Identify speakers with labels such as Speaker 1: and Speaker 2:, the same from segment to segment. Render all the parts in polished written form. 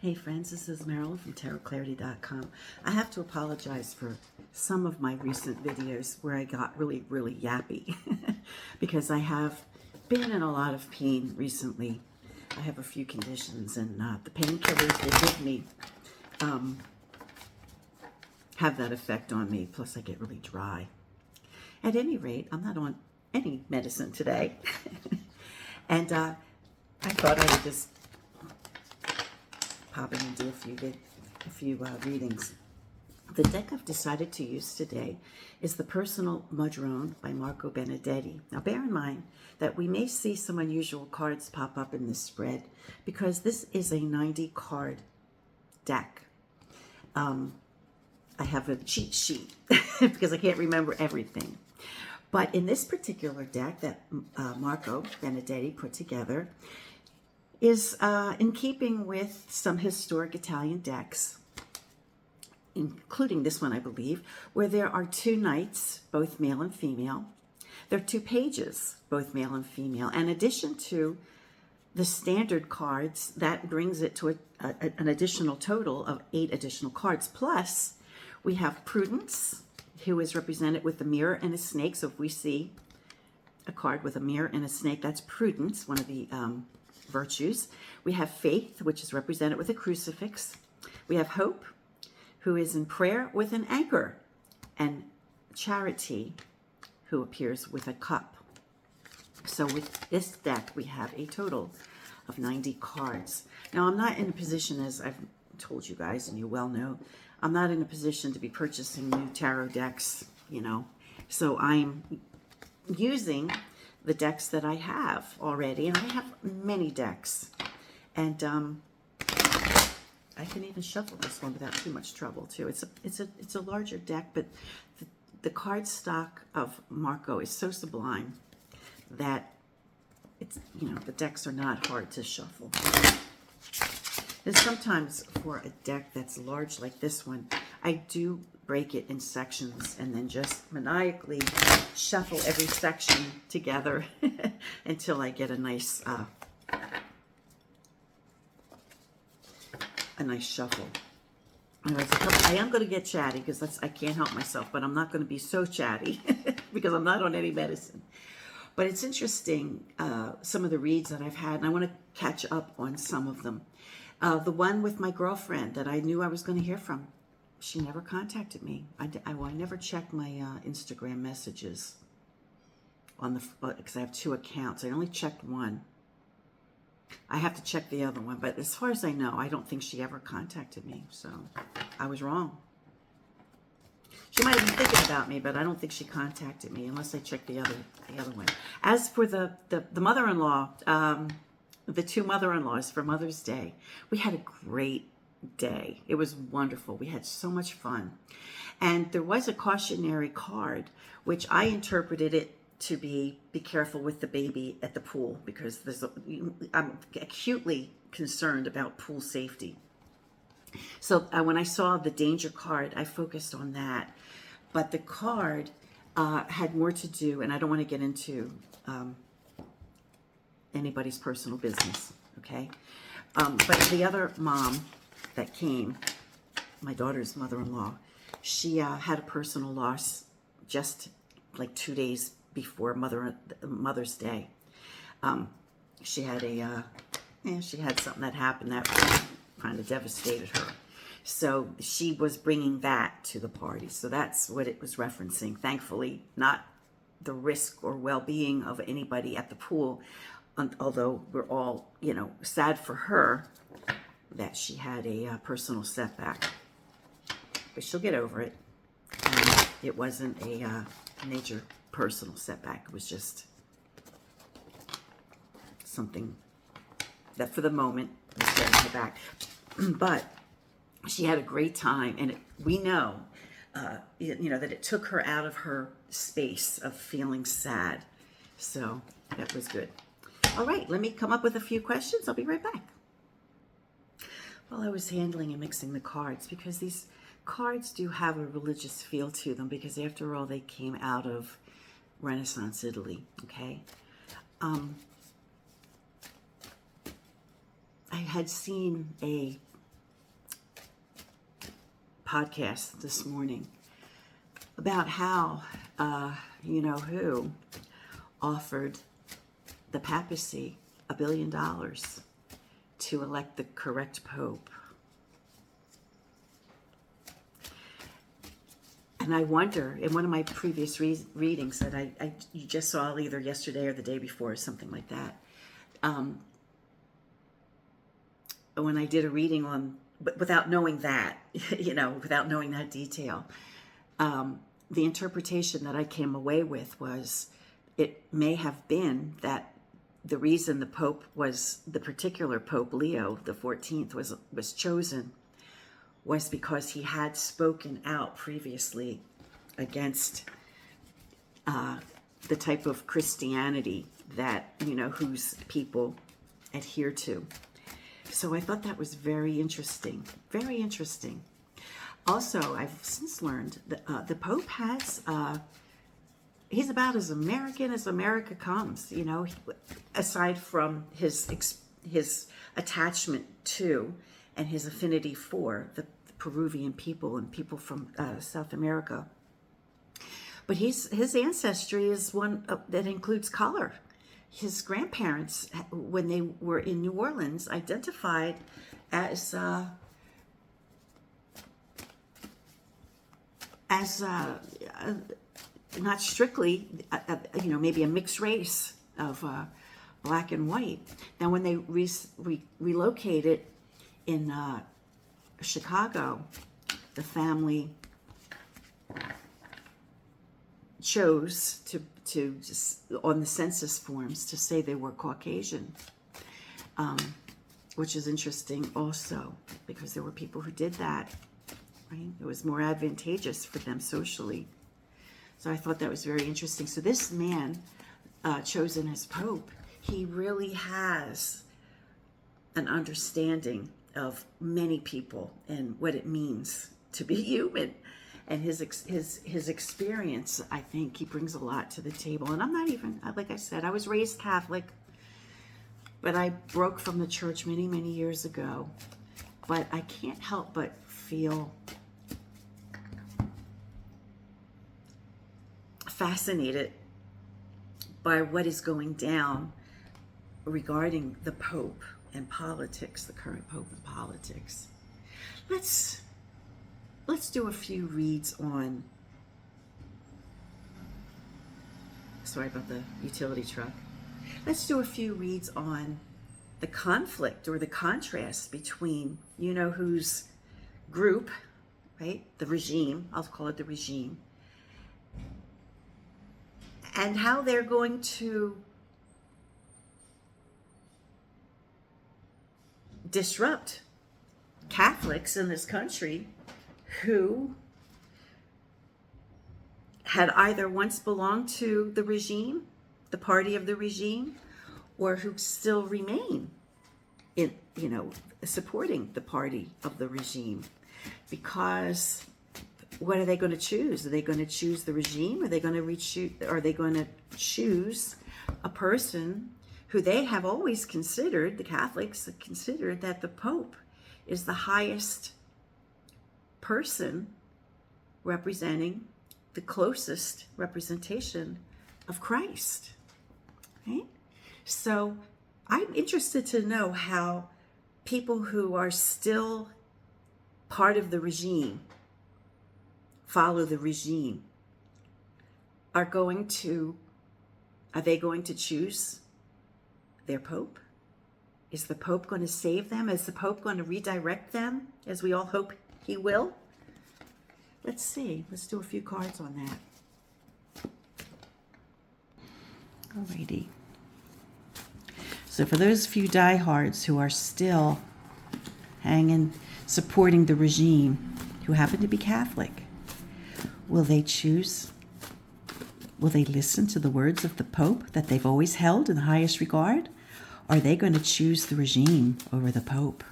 Speaker 1: Hey friends, this is Marilyn from tarotclarity.com. I have to apologize for some of my recent videos where I got really yappy because I have been in a lot of pain recently. I have a few conditions, and the painkillers they give me have that effect on me. Plus I get really dry. At any rate, I'm not on any medicine today. And I thought I would just pop in and do a few readings. The deck I've decided to use today is the Personal Modrone by Benedetti. Now bear in mind that we may see some unusual cards pop up in this spread because this is a 90 card deck. I have a cheat sheet because I can't remember everything. But in this particular deck that Benedetti put together is in keeping with some historic Italian decks, including this one, I believe, where there are two knights, both male and female. There are two pages, both male and female. In addition to the standard cards, that brings it to an additional total of 8 additional cards. Plus, we have Prudence, who is represented with a mirror and a snake. So if we see a card with a mirror and a snake, that's Prudence, one of the virtues. We have Faith, which is represented with a crucifix. We have Hope, who is in prayer with an anchor, and Charity, who appears with a cup. So with this deck, we have a total of 90 cards. Now, I'm not in a position, as I've told you guys, and you well know, I'm not in a position to be purchasing new tarot decks, So I'm using the decks that I have already, and I have many decks. And I can even shuffle this one without too much trouble too. It's a larger deck, but the card stock of Marco is so sublime that it's the decks are not hard to shuffle. And sometimes for a deck that's large like this one, I do break it in sections and then just maniacally shuffle every section together until I get a nice shuffle. I am going to get chatty because I can't help myself, but I'm not going to be so chatty because I'm not on any medicine. But it's interesting, some of the reads that I've had, and I want to catch up on some of them. The one with my girlfriend that I knew I was going to hear from, she never contacted me. I never checked my Instagram messages because I have 2 accounts. I only checked one. I have to check the other one, but as far as I know, I don't think she ever contacted me, so I was wrong. She might have been thinking about me, but I don't think she contacted me unless I checked the other one. As for the mother-in-law, the 2 mother-in-laws for Mother's Day, we had a great day. It was wonderful. We had so much fun. And there was a cautionary card, which I interpreted it to be careful with the baby at the pool, because I'm acutely concerned about pool safety. So when I saw the danger card, I focused on that. But the card had more to do, and I don't want to get into anybody's personal business, okay? But the other mom that came, my daughter's mother-in-law, she had a personal loss just like 2 days before Mother's Day. She had something that happened that kind of devastated her. So she was bringing that to the party. So that's what it was referencing. Thankfully, not the risk or well-being of anybody at the pool, although we're all, sad for her that she had a personal setback. But she'll get over it. And it wasn't a major personal setback. It was just something that for the moment was getting her back. But she had a great time, and we know, that it took her out of her space of feeling sad. So that was good. All right, let me come up with a few questions. I'll be right back. While I was handling and mixing the cards, because these cards do have a religious feel to them, because after all, they came out of Renaissance Italy, okay? I had seen a podcast this morning about how you-know-who offered the papacy $1 billion to elect the correct pope. And I wonder, in one of my previous readings that you just saw either yesterday or the day before or something like that, when I did a reading on, but without knowing that, without knowing that detail, the interpretation that I came away with was it may have been that the reason the Pope the particular Pope Leo the 14th was chosen was because he had spoken out previously against the type of Christianity that, whose people adhere to. So I thought that was very interesting, very interesting. Also, I've since learned that the Pope he's about as American as America comes, aside from his attachment to and his affinity for the Peruvian people and people from South America. But his ancestry is one that includes color. His grandparents, when they were in New Orleans, identified as not strictly, maybe a mixed race of black and white. Now, when they relocated in Chicago, the family chose to just on the census forms to say they were Caucasian, which is interesting also because there were people who did that, right? It was more advantageous for them socially. So I thought that was very interesting. So this man chosen as Pope, he really has an understanding of many people and what it means to be human. And his experience, I think he brings a lot to the table. And I'm not even, like I said, I was raised Catholic, but I broke from the church many, many years ago. But I can't help but feel fascinated by what is going down regarding the Pope and politics, the current Pope and politics. Let's do a few reads on, sorry about the utility truck. Let's do a few reads on the conflict or the contrast between whose group, right? The regime, I'll call it the regime, and how they're going to disrupt Catholics in this country who had either once belonged to the regime, the party of the regime, or who still remain in, supporting the party of the regime. Because what are they going to choose? Are they going to choose the regime? Are they going to choose a person who they have always considered, the Catholics have considered, that the Pope is the highest person representing the closest representation of Christ, right? So I'm interested to know how people who are still part of the regime, follow the regime, are they going to choose their Pope? Is the Pope going to save them? Is the Pope going to redirect them, as we all hope he will? Let's see. Let's do a few cards on that. Alrighty. So for those few diehards who are still supporting the regime, who happen to be Catholic, will they listen to the words of the Pope that they've always held in the highest regard? Or are they going to choose the regime over the Pope?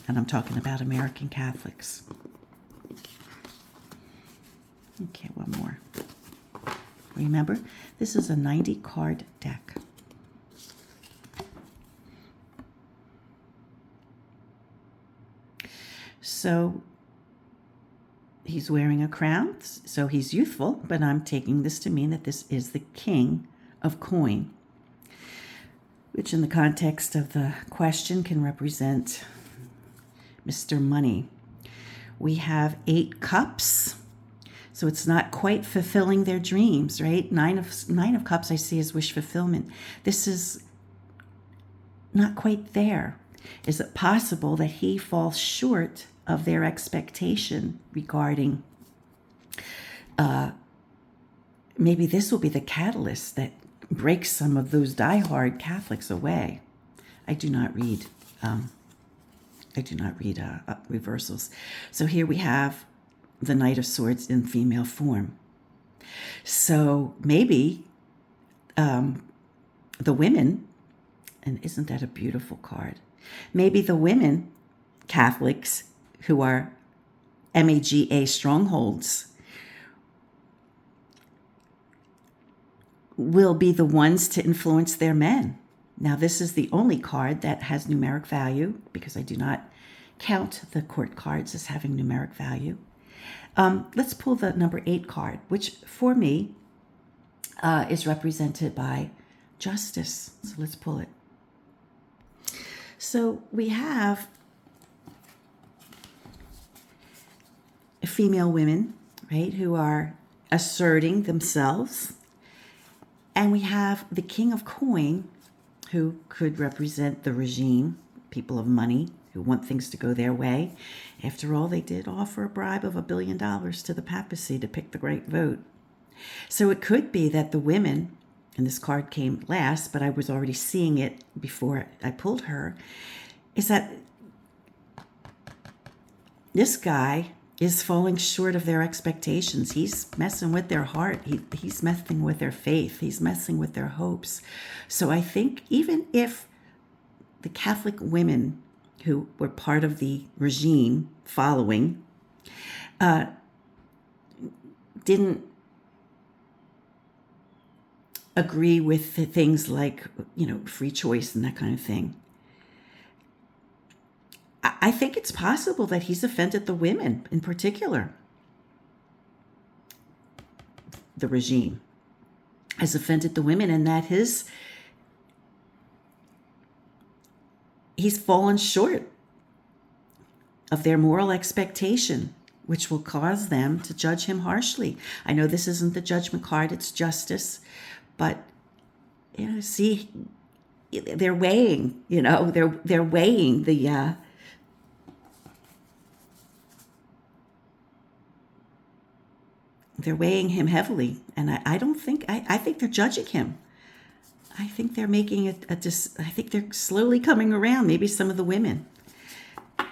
Speaker 1: And I'm talking about American Catholics. Okay, one more. Remember, this is a 90 card deck. So he's wearing a crown, so he's youthful, but I'm taking this to mean that this is the king of coin, which in the context of the question can represent Mr. Money. We have 8 cups, so it's not quite fulfilling their dreams, right? Nine of cups I see as wish fulfillment. This is not quite there. Is it possible that he falls short of their expectation regarding maybe this will be the catalyst that breaks some of those diehard Catholics away? I do not read reversals. So here we have the Knight of Swords in female form. So maybe the women, and isn't that a beautiful card? Maybe the women Catholics who are MAGA strongholds will be the ones to influence their men. Now, this is the only card that has numeric value, because I do not count the court cards as having numeric value. Let's pull the number 8 card, which for me is represented by justice. So let's pull it. So we have female women, right, who are asserting themselves. And we have the King of Coin, who could represent the regime, people of money who want things to go their way. After all, they did offer a bribe of $1 billion to the papacy to pick the right vote. So it could be that the women, and this card came last, but I was already seeing it before I pulled her, is that this guy is falling short of their expectations. He's messing with their heart. He's messing with their faith. He's messing with their hopes. So I think even if the Catholic women who were part of the regime following didn't agree with the things like, free choice and that kind of thing, I think it's possible that he's offended the women in particular. The regime has offended the women, and that he's fallen short of their moral expectation, which will cause them to judge him harshly. I know this isn't the judgment card, it's justice, but see, they're weighing, they're weighing the they're weighing him heavily, and I think they're judging him. I think they're making it I think they're slowly coming around. Maybe some of the women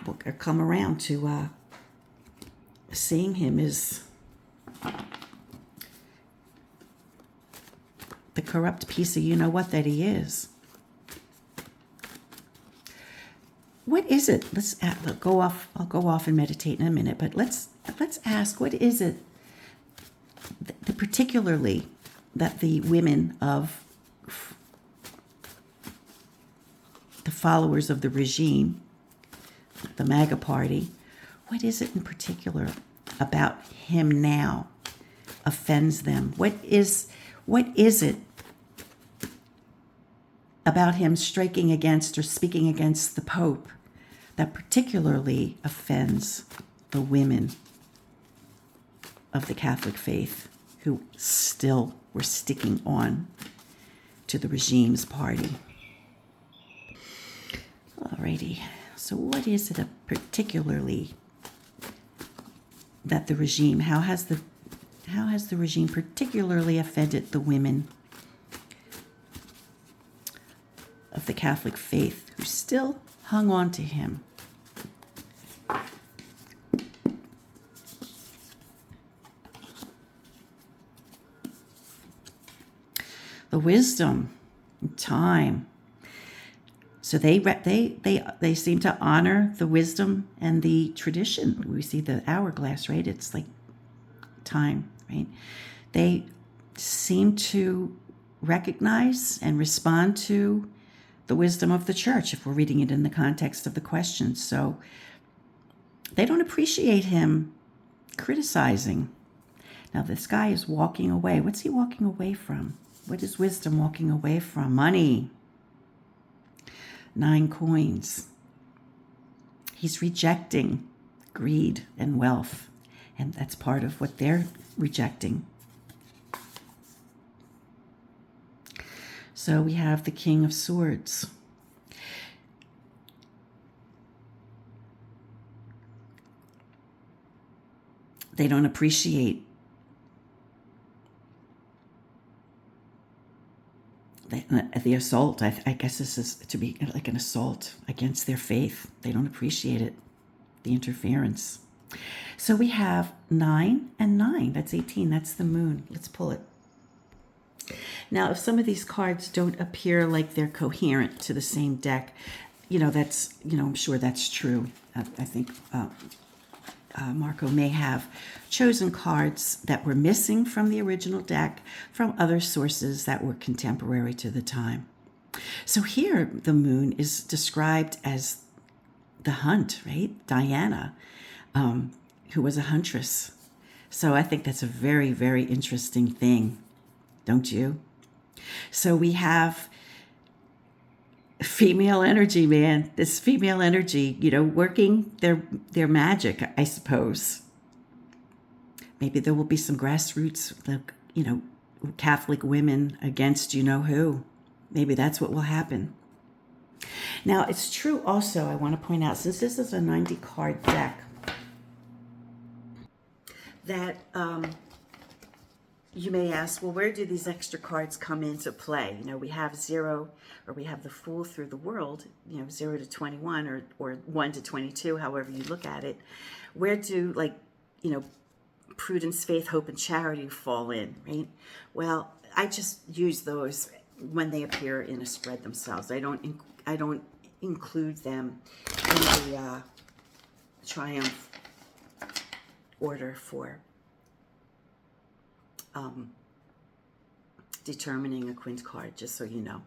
Speaker 1: will come around to seeing him as the corrupt piece of you-know-what that he is. What is it? I'll go off and meditate in a minute, but let's ask, what is it particularly that the women of the followers of the regime, the MAGA party, what is it in particular about him now offends them? What is it about him striking against or speaking against the Pope that particularly offends the women of the Catholic faith who still were sticking on to the regime's party? Alrighty, so what is it particularly that the regime, how has the regime particularly offended the women of the Catholic faith who still hung on to him? The wisdom, time. So they seem to honor the wisdom and the tradition. We see the hourglass, right? It's like time, right? They seem to recognize and respond to the wisdom of the church, if we're reading it in the context of the question. So they don't appreciate him criticizing. Now this guy is walking away. What's he walking away from? What is wisdom walking away from? Money. 9 coins. He's rejecting greed and wealth, and that's part of what they're rejecting. So we have the King of Swords. They don't appreciate the assault. I guess this is to be like an assault against their faith. They don't appreciate it, the interference. So we have 9 and 9. That's 18. That's the moon. Let's pull it. Now, if some of these cards don't appear like they're coherent to the same deck, that's, I'm sure that's true. I think Marco may have chosen cards that were missing from the original deck from other sources that were contemporary to the time. So here the moon is described as the hunt, right? Diana, who was a huntress. So I think that's a very, very interesting thing, don't you? So we have female energy, man. This female energy, working their magic, I suppose. Maybe there will be some grassroots, Catholic women against who. Maybe that's what will happen. Now, it's true also, I want to point out, since this is a 90 card deck, that you may ask, well, where do these extra cards come into play? We have 0, or we have the Fool through the world, 0 to 21 or 1 to 22, however you look at it. Where do, prudence, faith, hope, and charity fall in, right? Well, I just use those when they appear in a spread themselves. I don't include them in the triumph order for determining a quint card, just so you know.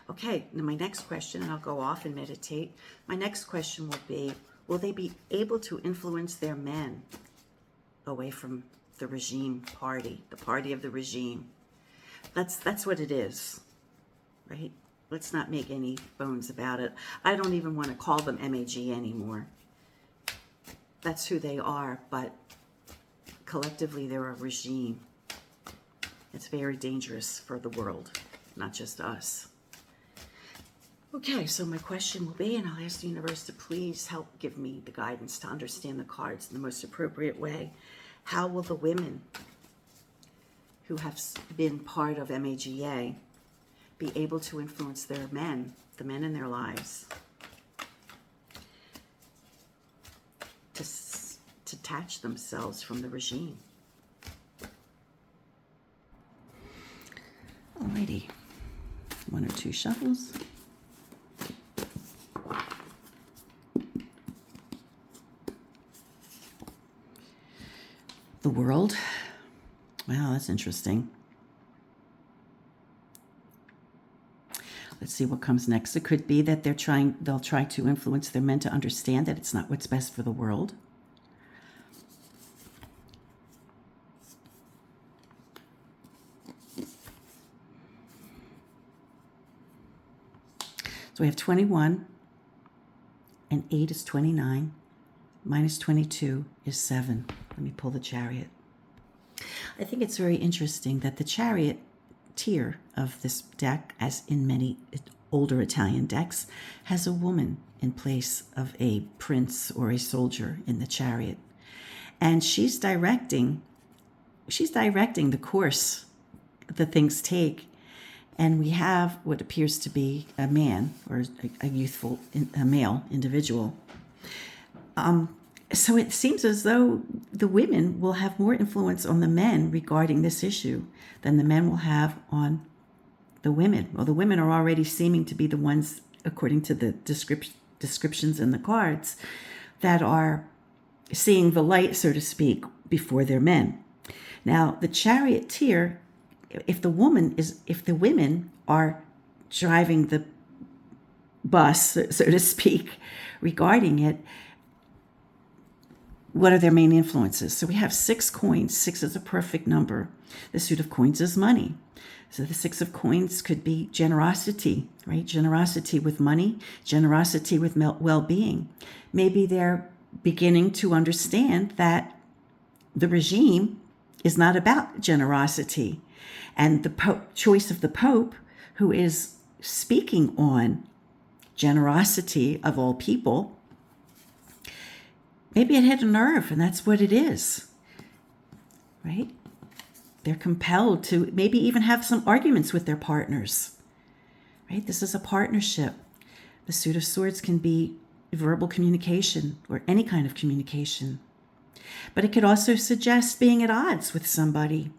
Speaker 1: Okay, now my next question, and I'll go off and meditate. My next question will be, will they be able to influence their men away from the regime party, the party of the regime? That's what it is, right? Let's not make any bones about it. I don't even want to call them MAG anymore. That's who they are, but collectively they're a regime. It's very dangerous for the world, not just us. Okay, so my question will be, and I'll ask the universe to please help give me the guidance to understand the cards in the most appropriate way. How will the women who have been part of MAGA, be able to influence their men, the men in their lives, to detach themselves from the regime? Alrighty, 1 or 2 shuffles. The World. Wow, that's interesting. Let's see what comes next. It could be that they'll try to influence their men to understand that it's not what's best for the world. So we have 21, and 8 is 29, minus 22 is 7. Let me pull the Chariot. I think it's very interesting that the Chariot tier of this deck, as in many older Italian decks, has a woman in place of a prince or a soldier in the Chariot. And she's directing the course that things take. And we have what appears to be a man, or a male individual. So it seems as though the women will have more influence on the men regarding this issue than the men will have on the women. Well, the women are already seeming to be the ones, according to the descriptions in the cards, that are seeing the light, so to speak, before their men. Now, the Charioteer, if the women are driving the bus, so to speak, regarding it, what are their main influences? So we have 6 coins. 6 is a perfect number. The suit of coins is money. So the 6 of coins could be generosity, right? Generosity with money, generosity with well-being. Maybe they're beginning to understand that the regime is not about generosity. And the choice of the Pope, who is speaking on generosity of all people, maybe it hit a nerve, and that's what it is, right? They're compelled to maybe even have some arguments with their partners, right? This is a partnership. The suit of swords can be verbal communication or any kind of communication. But it could also suggest being at odds with somebody.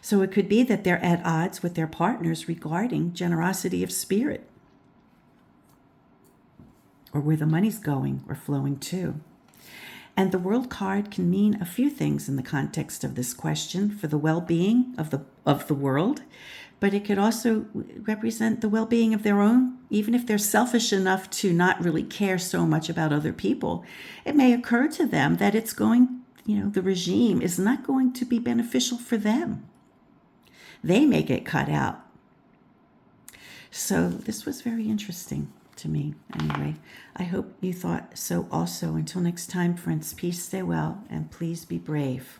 Speaker 1: So it could be that they're at odds with their partners regarding generosity of spirit, or where the money's going or flowing to. And the World card can mean a few things in the context of this question for the well-being of the world, but it could also represent the well-being of their own. Even if they're selfish enough to not really care so much about other people, it may occur to them that it's going, the regime is not going to be beneficial for them. They may get cut out. So this was very interesting to me. Anyway, I hope you thought so also. Until next time, friends, peace, stay well, and please be brave.